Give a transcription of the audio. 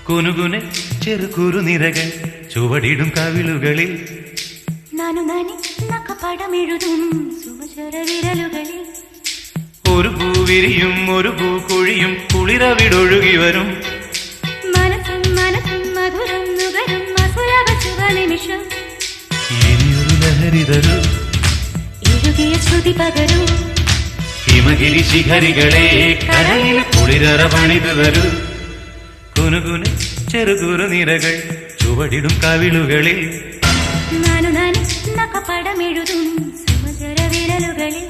കുനുകുനെ ചെറുകുറുനിരകൾ ചുവടിടും കവിളുകളിൽ നാനു നാനി നഖപടമെഴുതും സുമചര വിരലുകളിൽ ഒരു പൂവിരിയും ഒരു പൂക്കുഴിയും കുളിരവിടൊഴുകി വരും മനസ്സും മനസ്സും മധുരം നുകരും അസുലഭ ശുഭനിമിഷം ഇനിയൊരു ലഹരി തരൂ എഴുകിയ ശ്രുതി പകരൂ ഹിമഗിരി ശിഖരികളെ കരയിൽ കുളിരറ പണിതു തരൂ കുനുകുനെ ചെറുകുറുനിരകൾ ചുവടിടും കവിളുകളിൽ നാനു നാനി നഖപടമെഴുതും സുമചര വിരലുകളിൽ